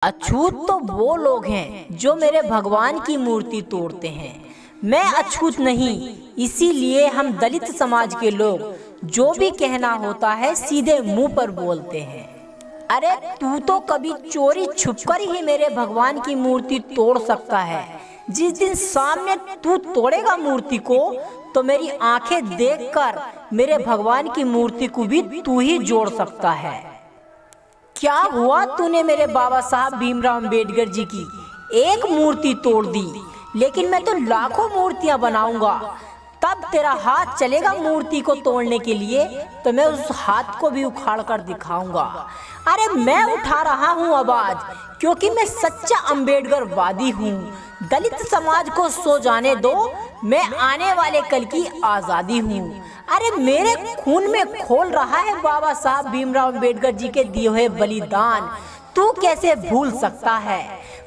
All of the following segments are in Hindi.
अछूत तो वो लोग हैं जो मेरे भगवान की मूर्ति तोड़ते हैं। मैं अछूत नहीं, इसीलिए हम दलित समाज के लोग जो भी कहना होता है सीधे मुंह पर बोलते हैं। अरे तू तो कभी चोरी छुपकर ही मेरे भगवान की मूर्ति तोड़ सकता है। जिस दिन सामने तू तोड़ेगा मूर्ति को तो मेरी आंखें देखकर मेरे भगवान की मूर्ति को भी तू ही जोड़ सकता है। क्या हुआ, तूने मेरे बाबा साहब भीमराव अंबेडकर जी की एक मूर्ति तोड़ दी, लेकिन मैं तो लाखों मूर्तियां बनाऊंगा। तब तेरा हाथ चलेगा मूर्ति को तोड़ने के लिए तो मैं उस हाथ को भी उखाड़ कर दिखाऊंगा। अरे मैं उठा रहा हूँ आवाज क्योंकि मैं सच्चा अंबेडकरवादी हूँ। दलित समाज को सो जाने दो, मैं आने वाले कल की आजादी हूँ। अरे मेरे खून में खोल रहा है बाबा साहब भीमराव अंबेडकर जी के दिए हुए बलिदान। तू कैसे भूल सकता है?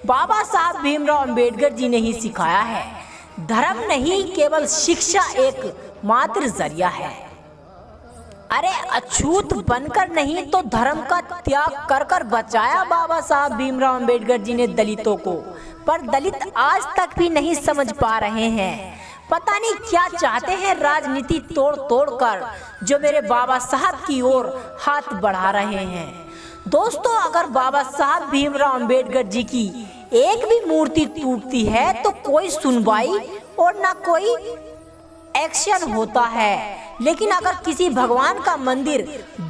बाबा साहब भीमराव अंबेडकर जी ने ही सिखाया है, धर्म नहीं केवल शिक्षा एक मात्र जरिया है। अरे अछूत बनकर नहीं तो धर्म का त्याग कर कर बचाया बाबा साहब भीमराव अंबेडकर जी ने दलितों को, पर दलित आज तक भी नहीं समझ पा रहे हैं। पता नहीं क्या चाहते हैं राजनीति तोड़ तोड़ कर जो मेरे बाबा साहब की ओर हाथ बढ़ा रहे हैं। दोस्तों, अगर बाबा साहब भीमराव अंबेडकर जी की एक भी मूर्ति टूटती है तो कोई सुनवाई और ना कोई एक्शन होता है, लेकिन अगर किसी भगवान का मंदिर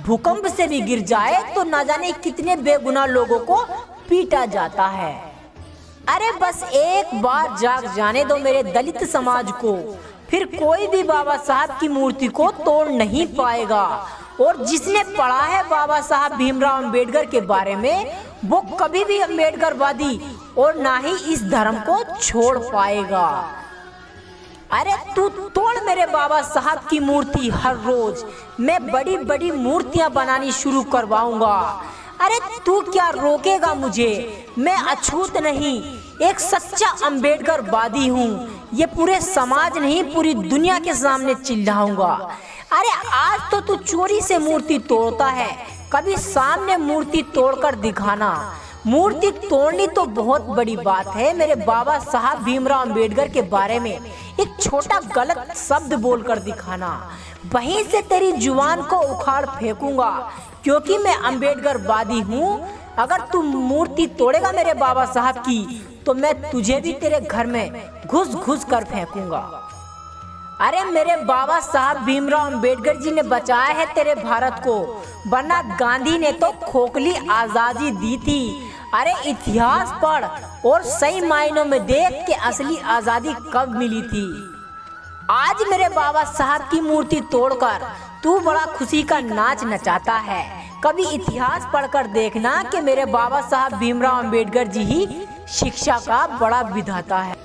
भूकंप से भी गिर जाए तो न जाने कितने बेगुनाह लोगों को पीटा जाता है। अरे बस एक बार जाग जाने दो मेरे दलित समाज को, फिर कोई भी बाबा साहब की मूर्ति को तोड़ नहीं पाएगा। और जिसने पढ़ा है बाबा साहब भीमराव अंबेडकर के बारे में वो कभी भी अंबेडकरवादी और ना ही इस धर्म को छोड़ पाएगा। अरे तू तोड़ मेरे बाबा साहब की मूर्ति, हर रोज मैं बड़ी बड़ी मूर्तियां बनानी शुरू करवाऊंगा। अरे तू क्या रोकेगा मुझे? मैं अछूत नहीं, एक सच्चा अंबेडकरवादी हूँ। ये पूरे समाज नहीं पूरी दुनिया के सामने चिल्लाऊंगा। अरे आज तो तू चोरी से मूर्ति तोड़ता है, कभी सामने मूर्ति तोड़कर दिखाना। मूर्ति तोड़नी तो बहुत बड़ी बात है, मेरे बाबा साहब भीमराव अंबेडकर के बारे में एक छोटा गलत शब्द बोलकर दिखाना, वहीं से तेरी जुबान को उखाड़ फेंकूंगा क्योंकि मैं अंबेडकरवादी हूँ। अगर तू मूर्ति तोड़ेगा मेरे बाबा साहब की तो मैं तुझे भी तेरे घर में घुस घुस कर फेंकूंगा। अरे मेरे बाबा साहब भीमराव अंबेडकर जी ने बचाया है तेरे भारत को, वरना गांधी ने तो खोखली आजादी दी थी। अरे इतिहास पढ़ और सही मायनों में देख के असली आजादी कब मिली थी। आज मेरे बाबा साहब की मूर्ति तोड़कर तू बड़ा खुशी का नाच नचाता है। कभी इतिहास पढ़कर देखना कि मेरे बाबा साहब भीमराव अंबेडकर जी ही शिक्षा का बड़ा विधाता है।